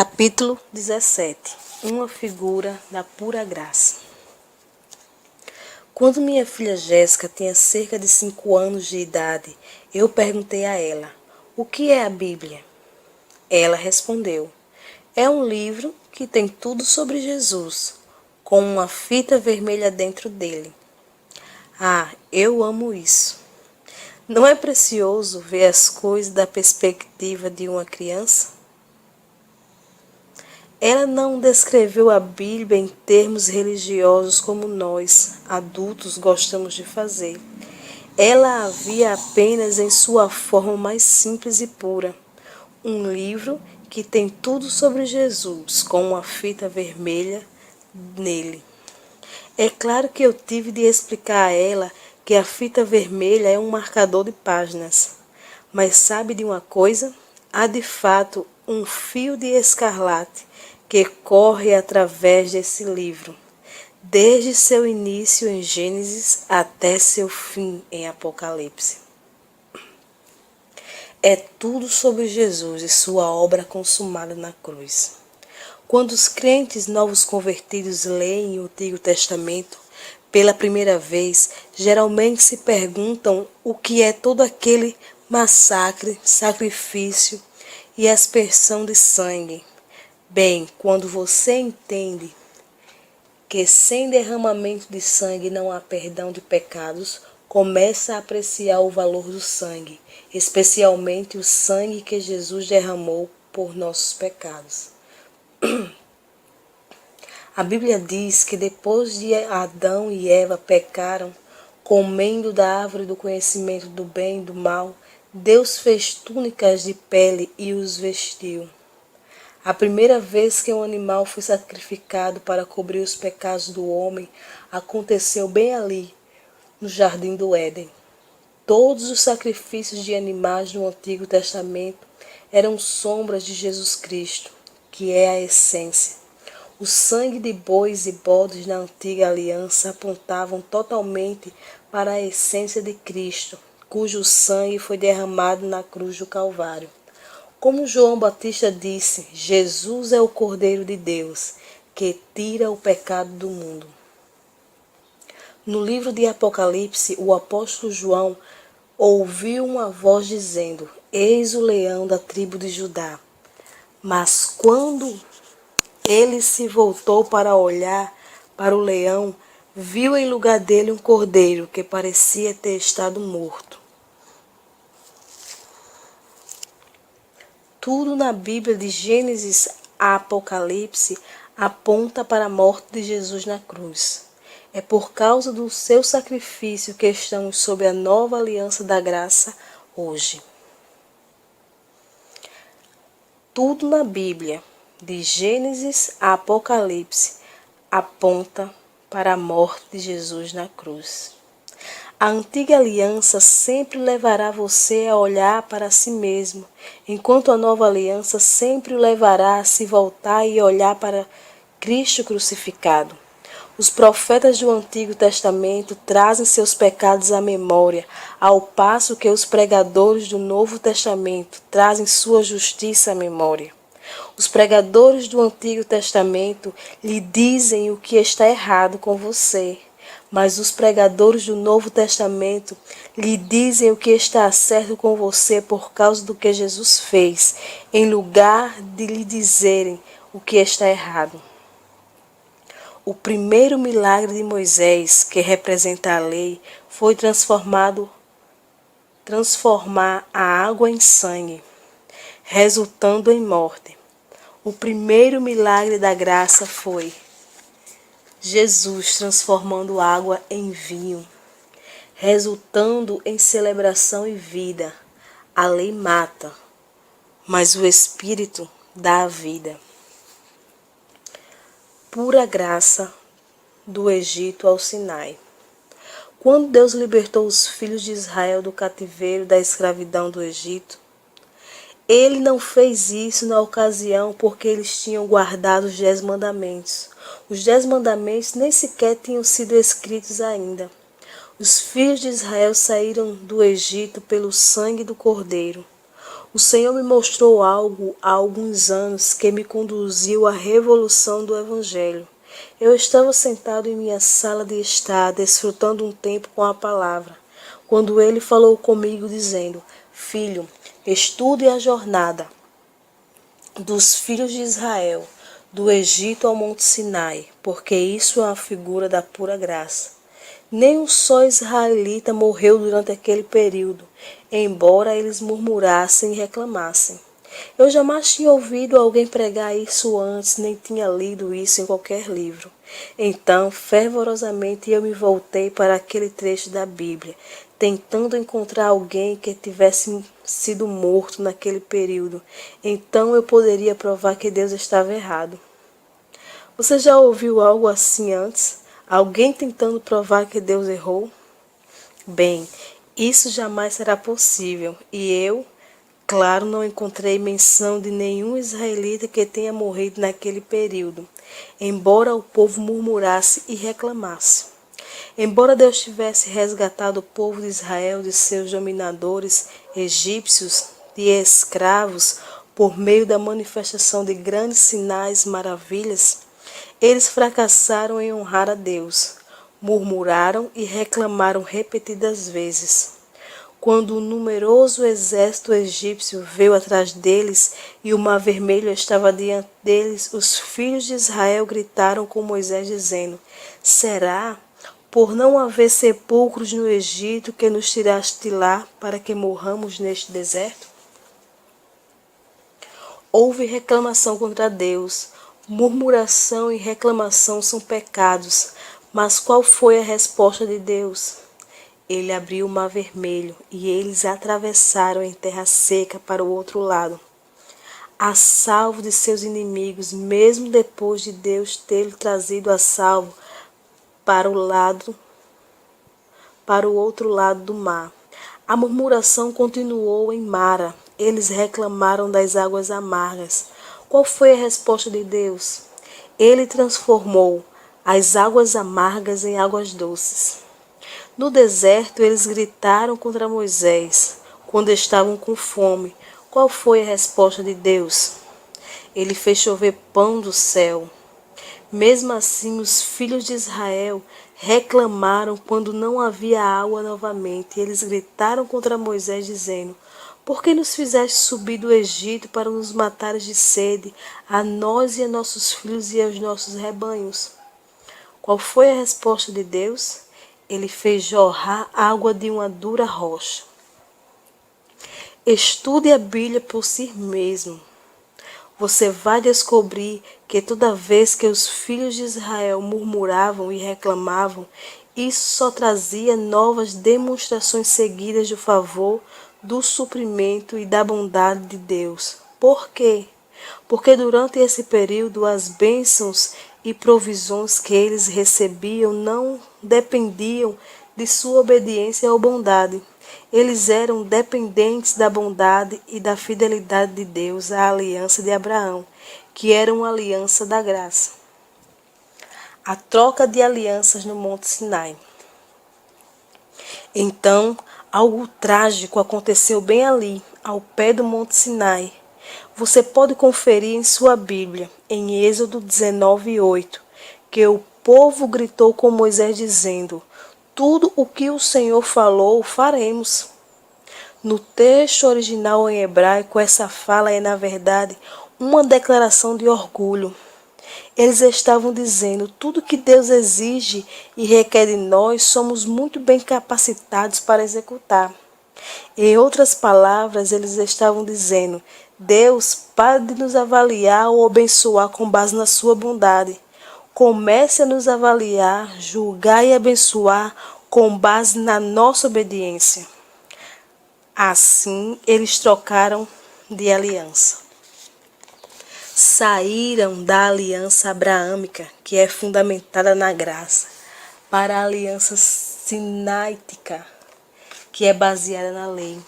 Capítulo 17. Uma figura da pura graça. Quando minha filha Jéssica tinha cerca de 5 anos de idade, eu perguntei a ela: "O que é a Bíblia?" Ela respondeu: "É um livro que tem tudo sobre Jesus, com uma fita vermelha dentro dele." Ah, eu amo isso. Não é precioso ver as coisas da perspectiva de uma criança? Ela não descreveu a Bíblia em termos religiosos como nós, adultos, gostamos de fazer. Ela a via apenas em sua forma mais simples e pura. Um livro que tem tudo sobre Jesus, com uma fita vermelha nele. É claro que eu tive de explicar a ela que a fita vermelha é um marcador de páginas. Mas sabe de uma coisa? Há de fato um fio de escarlate que corre através desse livro, desde seu início em Gênesis até seu fim em Apocalipse. É tudo sobre Jesus e sua obra consumada na cruz. Quando os crentes novos convertidos leem o Antigo Testamento pela primeira vez, geralmente se perguntam o que é todo aquele massacre, sacrifício e aspersão de sangue. Bem, quando você entende que sem derramamento de sangue não há perdão de pecados, começa a apreciar o valor do sangue, especialmente o sangue que Jesus derramou por nossos pecados. A Bíblia diz que depois de Adão e Eva pecaram, comendo da árvore do conhecimento do bem e do mal, Deus fez túnicas de pele e os vestiu. A primeira vez que um animal foi sacrificado para cobrir os pecados do homem aconteceu bem ali, no Jardim do Éden. Todos os sacrifícios de animais no Antigo Testamento eram sombras de Jesus Cristo, que é a essência. O sangue de bois e bodes na antiga aliança apontavam totalmente para a essência de Cristo, cujo sangue foi derramado na cruz do Calvário. Como João Batista disse, Jesus é o Cordeiro de Deus, que tira o pecado do mundo. No livro de Apocalipse, o apóstolo João ouviu uma voz dizendo: "Eis o leão da tribo de Judá." Mas quando ele se voltou para olhar para o leão, viu em lugar dele um cordeiro que parecia ter estado morto. Tudo na Bíblia, de Gênesis a Apocalipse, aponta para a morte de Jesus na cruz. É por causa do seu sacrifício que estamos sob a nova aliança da graça hoje. Tudo na Bíblia, de Gênesis a Apocalipse, aponta para a morte de Jesus na cruz. A antiga aliança sempre levará você a olhar para si mesmo, enquanto a nova aliança sempre o levará a se voltar e olhar para Cristo crucificado. Os profetas do Antigo Testamento trazem seus pecados à memória, ao passo que os pregadores do Novo Testamento trazem sua justiça à memória. Os pregadores do Antigo Testamento lhe dizem o que está errado com você, mas os pregadores do Novo Testamento lhe dizem o que está certo com você por causa do que Jesus fez, em lugar de lhe dizerem o que está errado. O primeiro milagre de Moisés, que representa a lei, foi transformar a água em sangue, resultando em morte. O primeiro milagre da graça foi Jesus transformando água em vinho, resultando em celebração e vida. A lei mata, mas o Espírito dá a vida. Pura graça do Egito ao Sinai. Quando Deus libertou os filhos de Israel do cativeiro da escravidão do Egito, Ele não fez isso na ocasião porque eles tinham guardado os 10 mandamentos. Os 10 mandamentos nem sequer tinham sido escritos ainda. Os filhos de Israel saíram do Egito pelo sangue do Cordeiro. O Senhor me mostrou algo há alguns anos que me conduziu à revolução do Evangelho. Eu estava sentado em minha sala de estar, desfrutando um tempo com a palavra, quando ele falou comigo dizendo: Filho, estude a jornada dos filhos de Israel, do Egito ao Monte Sinai, porque isso é uma figura da pura graça. Nem um só israelita morreu durante aquele período, embora eles murmurassem e reclamassem. Eu jamais tinha ouvido alguém pregar isso antes, nem tinha lido isso em qualquer livro. Então, fervorosamente, eu me voltei para aquele trecho da Bíblia, tentando encontrar alguém que tivesse sido morto naquele período. Então eu poderia provar que Deus estava errado. Você já ouviu algo assim antes? Alguém tentando provar que Deus errou? Bem, isso jamais será possível, e eu, claro, não encontrei menção de nenhum israelita que tenha morrido naquele período, embora o povo murmurasse e reclamasse. Embora Deus tivesse resgatado o povo de Israel de seus dominadores egípcios e escravos por meio da manifestação de grandes sinais e maravilhas, eles fracassaram em honrar a Deus, murmuraram e reclamaram repetidas vezes. Quando um numeroso exército egípcio veio atrás deles e o mar vermelho estava diante deles, os filhos de Israel gritaram com Moisés, dizendo: Será, por não haver sepulcros no Egito, que nos tiraste de lá para que morramos neste deserto? Houve reclamação contra Deus. Murmuração e reclamação são pecados. Mas qual foi a resposta de Deus? Ele abriu o mar vermelho e eles atravessaram em terra seca para o outro lado, a salvo de seus inimigos, mesmo depois de Deus tê-lo trazido a salvo para o outro lado do mar. A murmuração continuou em Mara. Eles reclamaram das águas amargas. Qual foi a resposta de Deus? Ele transformou as águas amargas em águas doces. No deserto, eles gritaram contra Moisés quando estavam com fome. Qual foi a resposta de Deus? Ele fez chover pão do céu. Mesmo assim, os filhos de Israel reclamaram quando não havia água novamente. Eles gritaram contra Moisés, dizendo: Por que nos fizeste subir do Egito para nos matares de sede, a nós e a nossos filhos e aos nossos rebanhos? Qual foi a resposta de Deus? Ele fez jorrar água de uma dura rocha. Estude a Bíblia por si mesmo. Você vai descobrir que toda vez que os filhos de Israel murmuravam e reclamavam, isso só trazia novas demonstrações seguidas do favor, do suprimento e da bondade de Deus. Por quê? Porque durante esse período as bênçãos e provisões que eles recebiam não dependiam de sua obediência ou bondade. Eles eram dependentes da bondade e da fidelidade de Deus à aliança de Abraão, que era uma aliança da graça. A troca de alianças no Monte Sinai. Então, algo trágico aconteceu bem ali, ao pé do Monte Sinai. Você pode conferir em sua Bíblia, em Êxodo 19:8, que o povo gritou com Moisés dizendo: Tudo o que o Senhor falou, faremos. No texto original em hebraico, essa fala é, na verdade, uma declaração de orgulho. Eles estavam dizendo: tudo que Deus exige e requer de nós, somos muito bem capacitados para executar. Em outras palavras, eles estavam dizendo: Deus, pare de nos avaliar ou abençoar com base na sua bondade. Comece a nos avaliar, julgar e abençoar com base na nossa obediência. Assim, eles trocaram de aliança. Saíram da aliança abraâmica, que é fundamentada na graça, para a aliança sinaítica, que é baseada na lei.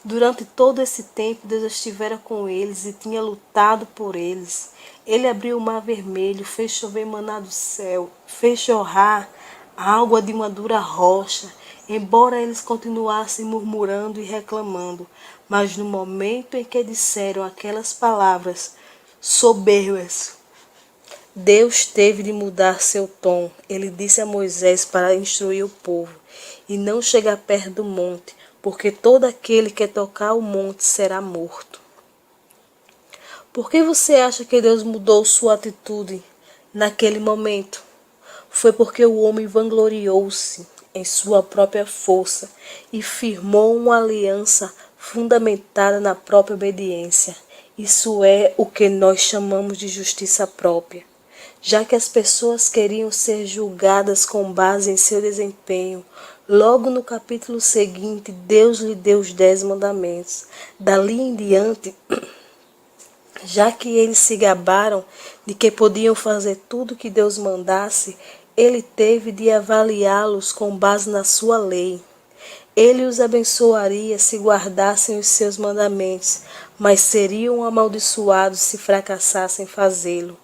Durante todo esse tempo, Deus estivera com eles e tinha lutado por eles. Ele abriu o mar vermelho, fez chover maná do céu, fez jorrar água de uma dura rocha, embora eles continuassem murmurando e reclamando. Mas no momento em que disseram aquelas palavras soberbas, Deus teve de mudar seu tom. Ele disse a Moisés para instruir o povo e não chegar perto do monte, porque todo aquele que tocar o monte será morto. Por que você acha que Deus mudou sua atitude naquele momento? Foi porque o homem vangloriou-se em sua própria força e firmou uma aliança fundamentada na própria obediência. Isso é o que nós chamamos de justiça própria. Já que as pessoas queriam ser julgadas com base em seu desempenho, logo no capítulo seguinte, Deus lhe deu os 10 mandamentos. Dali em diante, já que eles se gabaram de que podiam fazer tudo o que Deus mandasse, ele teve de avaliá-los com base na sua lei. Ele os abençoaria se guardassem os seus mandamentos, mas seriam amaldiçoados se fracassassem fazê-lo.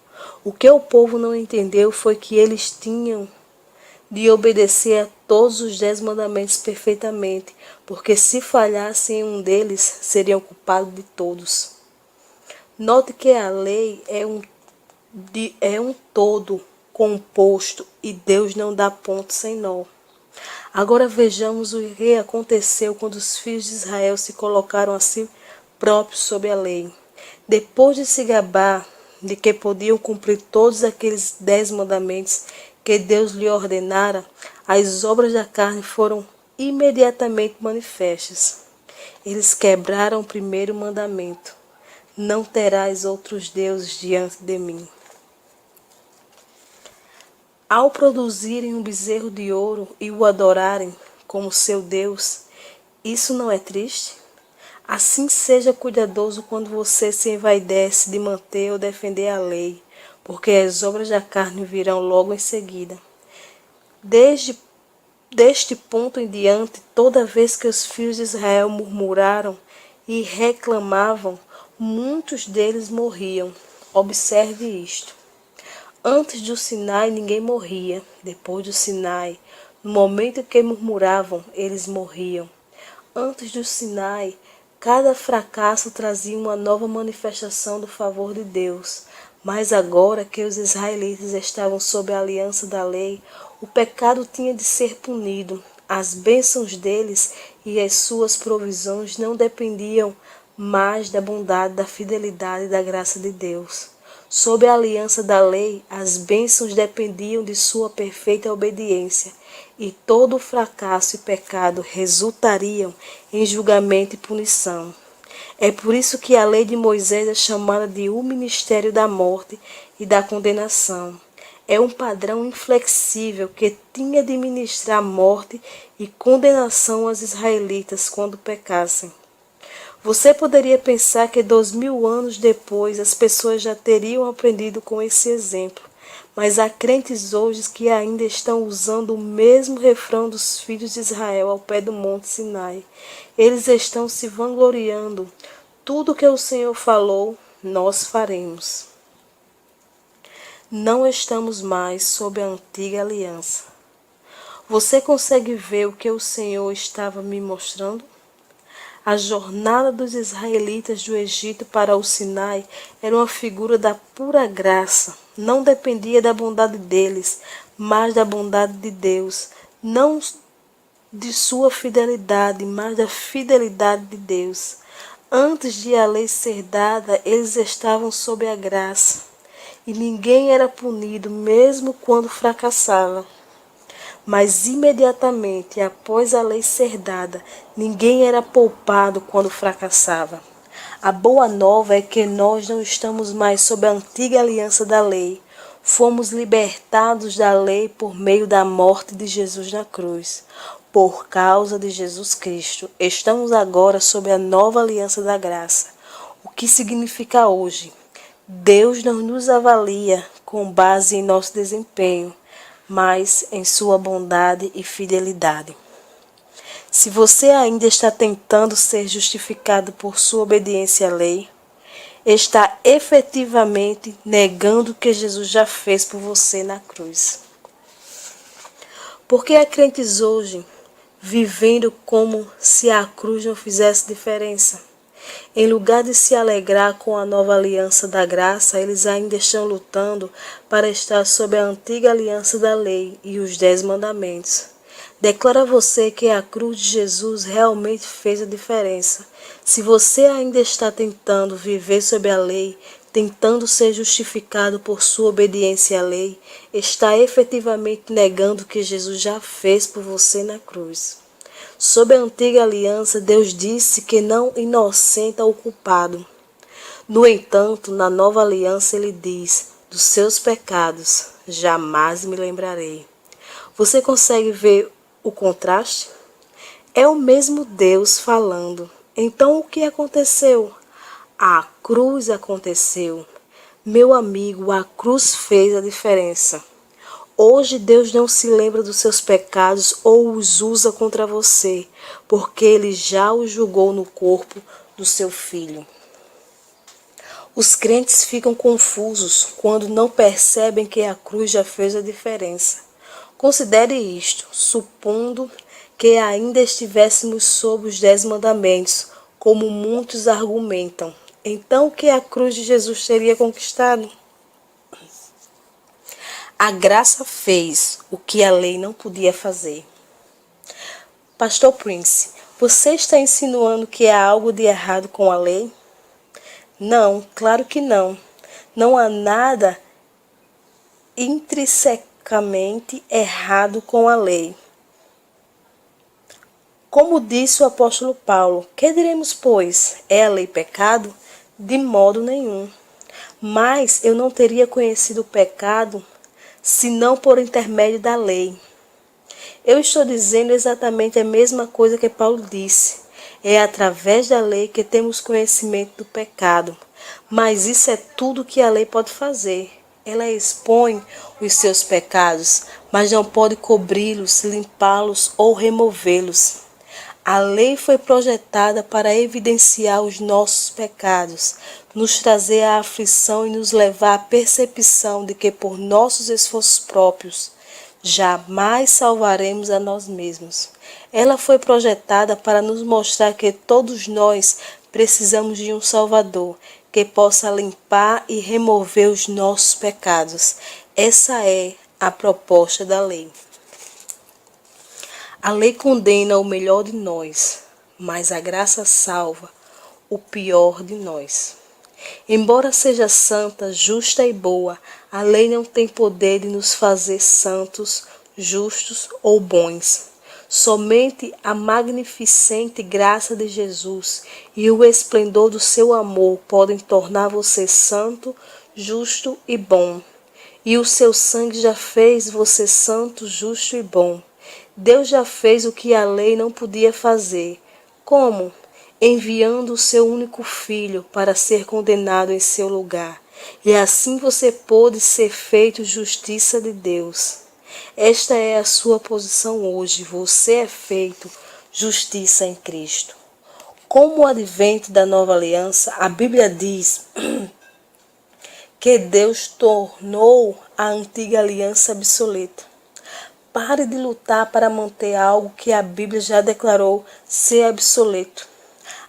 O que o povo não entendeu foi que eles tinham de obedecer a todos os 10 mandamentos perfeitamente, porque se falhassem em um deles, seriam culpados de todos. Note que a lei é um todo composto e Deus não dá ponto sem nó. Agora vejamos o que aconteceu quando os filhos de Israel se colocaram a si próprios sob a lei. Depois de se gabar de que podiam cumprir todos aqueles 10 mandamentos que Deus lhe ordenara, as obras da carne foram imediatamente manifestas. Eles quebraram o primeiro mandamento: não terás outros deuses diante de mim. Ao produzirem um bezerro de ouro e o adorarem como seu Deus, isso não é triste? Assim seja cuidadoso quando você se envaidece de manter ou defender a lei, porque as obras da carne virão logo em seguida. Deste ponto em diante, toda vez que os filhos de Israel murmuraram e reclamavam, muitos deles morriam. Observe isto. Antes do Sinai ninguém morria. Depois do Sinai, no momento em que murmuravam, eles morriam. Antes do Sinai, cada fracasso trazia uma nova manifestação do favor de Deus. Mas agora que os israelitas estavam sob a aliança da lei, o pecado tinha de ser punido. As bênçãos deles e as suas provisões não dependiam mais da bondade, da fidelidade e da graça de Deus. Sob a aliança da lei, as bênçãos dependiam de sua perfeita obediência, e todo o fracasso e pecado resultariam em julgamento e punição. É por isso que a lei de Moisés é chamada de o ministério da morte e da condenação. É um padrão inflexível que tinha de ministrar morte e condenação aos israelitas quando pecassem. Você poderia pensar que 2000 anos depois as pessoas já teriam aprendido com esse exemplo, mas há crentes hoje que ainda estão usando o mesmo refrão dos filhos de Israel ao pé do Monte Sinai. Eles estão se vangloriando. Tudo que o Senhor falou, nós faremos. Não estamos mais sob a antiga aliança. Você consegue ver o que o Senhor estava me mostrando? A jornada dos israelitas do Egito para o Sinai era uma figura da pura graça. Não dependia da bondade deles, mas da bondade de Deus. Não de sua fidelidade, mas da fidelidade de Deus. Antes de a lei ser dada, eles estavam sob a graça. E ninguém era punido, mesmo quando fracassava. Mas imediatamente após a lei ser dada, ninguém era poupado quando fracassava. A boa nova é que nós não estamos mais sob a antiga aliança da lei. Fomos libertados da lei por meio da morte de Jesus na cruz. Por causa de Jesus Cristo, estamos agora sob a nova aliança da graça. O que significa hoje? Deus não nos avalia com base em nosso desempenho, mas em sua bondade e fidelidade. Se você ainda está tentando ser justificado por sua obediência à lei, está efetivamente negando o que Jesus já fez por você na cruz. Porque há crentes hoje vivendo como se a cruz não fizesse diferença? Em lugar de se alegrar com a nova aliança da graça, eles ainda estão lutando para estar sob a antiga aliança da lei e os 10 mandamentos. Declara você que a cruz de Jesus realmente fez a diferença. Se você ainda está tentando viver sob a lei, tentando ser justificado por sua obediência à lei, está efetivamente negando o que Jesus já fez por você na cruz. Sob a antiga aliança, Deus disse que não inocenta o culpado. No entanto, na nova aliança, ele diz: dos seus pecados jamais me lembrarei. Você consegue ver o contraste? É o mesmo Deus falando. Então o que aconteceu? A cruz aconteceu. Meu amigo, a cruz fez a diferença. Hoje Deus não se lembra dos seus pecados ou os usa contra você, porque Ele já os julgou no corpo do seu Filho. Os crentes ficam confusos quando não percebem que a cruz já fez a diferença. Considere isto, supondo que ainda estivéssemos sob os 10 mandamentos, como muitos argumentam. Então o que a cruz de Jesus teria conquistado? A graça fez o que a lei não podia fazer. Pastor Prince, você está insinuando que há algo de errado com a lei? Não, claro que não. Não há nada intrinsecamente errado com a lei. Como disse o apóstolo Paulo, que diremos, pois? É a lei pecado? De modo nenhum. Mas eu não teria conhecido o pecado senão por intermédio da lei. Eu estou dizendo exatamente a mesma coisa que Paulo disse. É através da lei que temos conhecimento do pecado. Mas isso é tudo que a lei pode fazer. Ela expõe os seus pecados, mas não pode cobri-los, limpá-los ou removê-los. A lei foi projetada para evidenciar os nossos pecados, nos trazer à aflição e nos levar à percepção de que por nossos esforços próprios jamais salvaremos a nós mesmos. Ela foi projetada para nos mostrar que todos nós precisamos de um Salvador que possa limpar e remover os nossos pecados. Essa é a proposta da lei. A lei condena o melhor de nós, mas a graça salva o pior de nós. Embora seja santa, justa e boa, a lei não tem poder de nos fazer santos, justos ou bons. Somente a magnificente graça de Jesus e o esplendor do seu amor podem tornar você santo, justo e bom. E o seu sangue já fez você santo, justo e bom. Deus já fez o que a lei não podia fazer. Como? Enviando o seu único filho para ser condenado em seu lugar. E assim você pôde ser feito justiça de Deus. Esta é a sua posição hoje. Você é feito justiça em Cristo. Com o advento da nova aliança, a Bíblia diz que Deus tornou a antiga aliança obsoleta. Pare de lutar para manter algo que a Bíblia já declarou ser obsoleto.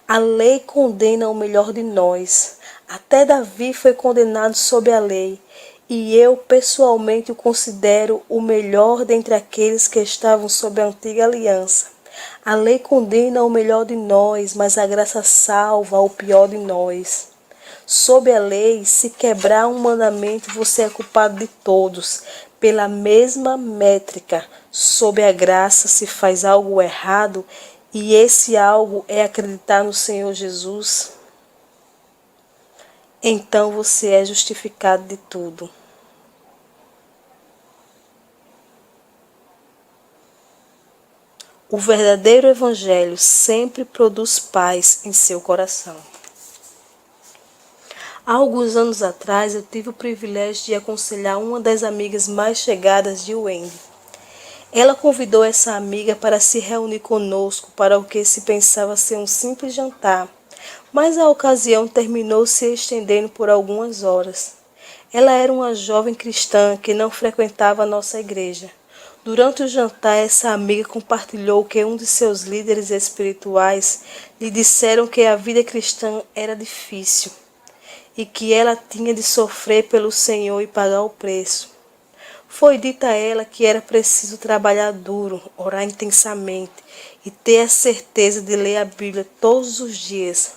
A lei condena o melhor de nós. Até Davi foi condenado sob a lei. E eu pessoalmente o considero o melhor dentre aqueles que estavam sob a antiga aliança. A lei condena o melhor de nós, mas a graça salva o pior de nós. Sob a lei, se quebrar um mandamento, você é culpado de todos. Pela mesma métrica, sob a graça se faz algo errado, e esse algo é acreditar no Senhor Jesus, então você é justificado de tudo. O verdadeiro evangelho sempre produz paz em seu coração. Há alguns anos atrás, eu tive o privilégio de aconselhar uma das amigas mais chegadas de Wendy. Ela convidou essa amiga para se reunir conosco para o que se pensava ser um simples jantar, mas a ocasião terminou se estendendo por algumas horas. Ela era uma jovem cristã que não frequentava a nossa igreja. Durante o jantar, essa amiga compartilhou que um de seus líderes espirituais lhe disseram que a vida cristã era difícil e que ela tinha de sofrer pelo Senhor e pagar o preço. Foi dito a ela que era preciso trabalhar duro, orar intensamente e ter a certeza de ler a Bíblia todos os dias.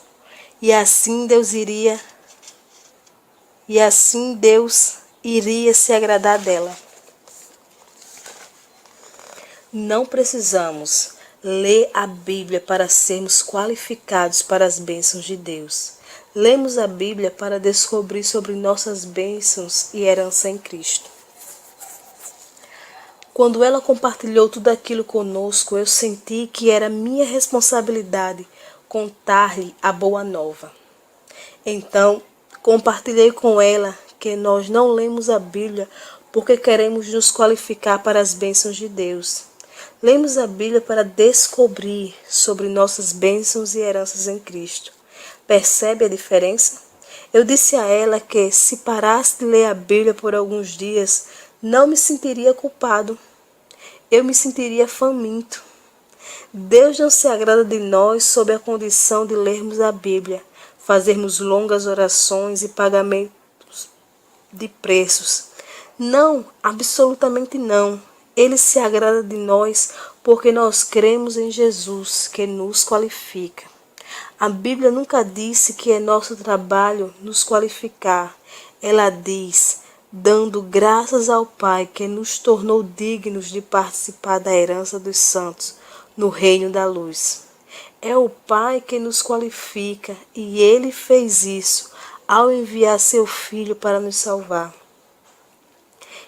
E assim Deus iria se agradar dela. Não precisamos ler a Bíblia para sermos qualificados para as bênçãos de Deus. Lemos a Bíblia para descobrir sobre nossas bênçãos e herança em Cristo. Quando ela compartilhou tudo aquilo conosco, eu senti que era minha responsabilidade contar-lhe a boa nova. Então, compartilhei com ela que nós não lemos a Bíblia porque queremos nos qualificar para as bênçãos de Deus. Lemos a Bíblia para descobrir sobre nossas bênçãos e heranças em Cristo. Percebe a diferença? Eu disse a ela que se parasse de ler a Bíblia por alguns dias, não me sentiria culpado. Eu me sentiria faminto. Deus não se agrada de nós sob a condição de lermos a Bíblia, fazermos longas orações e pagamentos de preços. Não, absolutamente não. Ele se agrada de nós porque nós cremos em Jesus, que nos qualifica. A Bíblia nunca disse que é nosso trabalho nos qualificar. Ela diz, dando graças ao Pai que nos tornou dignos de participar da herança dos santos no reino da luz. É o Pai que nos qualifica e Ele fez isso ao enviar seu Filho para nos salvar.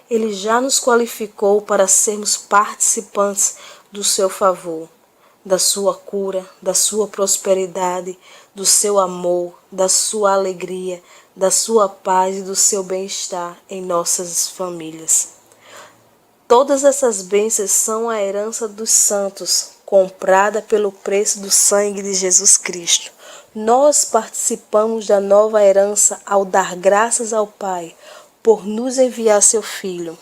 Ele já nos qualificou para sermos participantes do seu favor, da sua cura, da sua prosperidade, do seu amor, da sua alegria, da sua paz e do seu bem-estar em nossas famílias. Todas essas bênçãos são a herança dos santos, comprada pelo preço do sangue de Jesus Cristo. Nós participamos da nova herança ao dar graças ao Pai por nos enviar seu Filho.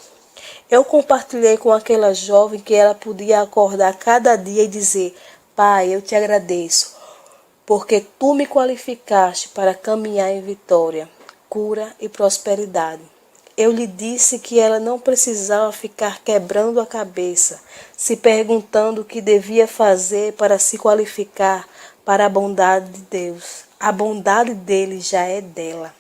Eu compartilhei com aquela jovem que ela podia acordar cada dia e dizer: Pai, eu te agradeço, porque tu me qualificaste para caminhar em vitória, cura e prosperidade. Eu lhe disse que ela não precisava ficar quebrando a cabeça, se perguntando o que devia fazer para se qualificar para a bondade de Deus. A bondade dele já é dela.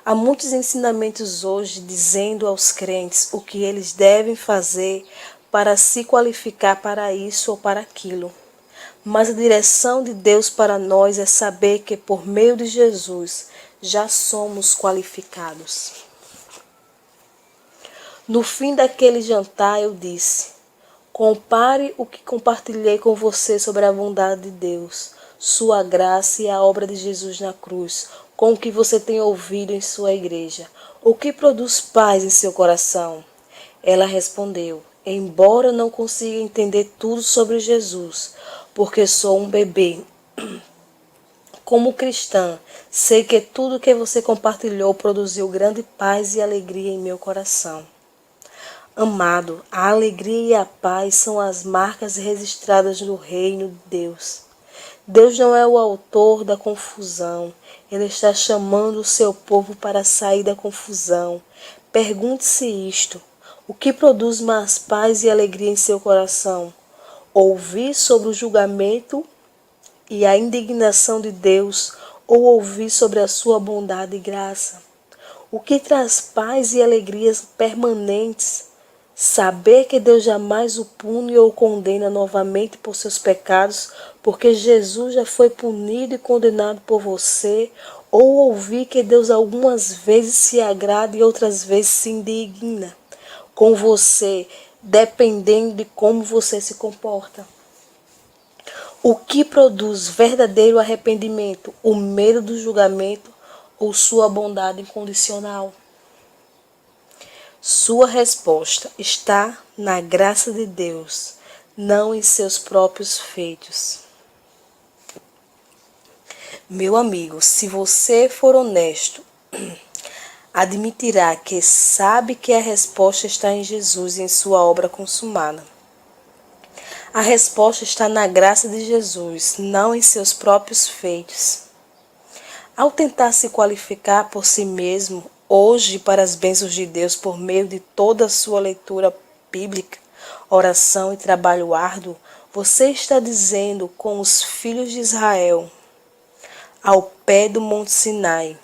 Há muitos ensinamentos hoje dizendo aos crentes o que eles devem fazer para se qualificar para isso ou para aquilo. Mas a direção de Deus para nós é saber que por meio de Jesus já somos qualificados. No fim daquele jantar eu disse: compare o que compartilhei com você sobre a bondade de Deus, sua graça e a obra de Jesus na cruz, com o que você tem ouvido em sua igreja. O que produz paz em seu coração? Ela respondeu: embora não consiga entender tudo sobre Jesus, porque sou um bebê, como cristã, sei que tudo que você compartilhou produziu grande paz e alegria em meu coração. Amado, a alegria e a paz são as marcas registradas no reino de Deus. Deus não é o autor da confusão. Ele está chamando o seu povo para sair da confusão. Pergunte-se isto: o que produz mais paz e alegria em seu coração? Ouvir sobre o julgamento e a indignação de Deus, ou ouvir sobre a sua bondade e graça? O que traz paz e alegrias permanentes? Saber que Deus jamais o pune ou o condena novamente por seus pecados, porque Jesus já foi punido e condenado por você, ou ouvir que Deus algumas vezes se agrada e outras vezes se indigna com você, dependendo de como você se comporta. O que produz verdadeiro arrependimento? O medo do julgamento ou sua bondade incondicional? Sua resposta está na graça de Deus, não em seus próprios feitos. Meu amigo, se você for honesto, admitirá que sabe que a resposta está em Jesus e em sua obra consumada. A resposta está na graça de Jesus, não em seus próprios feitos. Ao tentar se qualificar por si mesmo, hoje, para as bênçãos de Deus por meio de toda a sua leitura bíblica, oração e trabalho árduo, você está dizendo com os filhos de Israel, ao pé do Monte Sinai: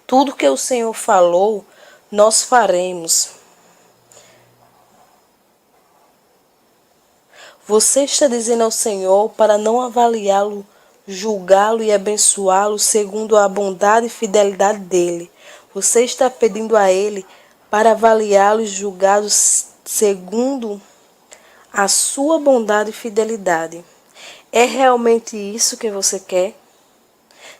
tudo que o Senhor falou, nós faremos. Você está dizendo ao Senhor para não avaliá-lo, julgá-lo e abençoá-lo segundo a bondade e fidelidade dele. Você está pedindo a ele para avaliá-lo e julgá-lo segundo a sua bondade e fidelidade. É realmente isso que você quer?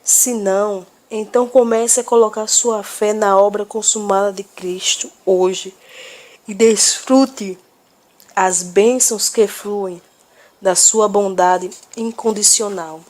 Se não, então comece a colocar sua fé na obra consumada de Cristo hoje e desfrute as bênçãos que fluem da sua bondade incondicional.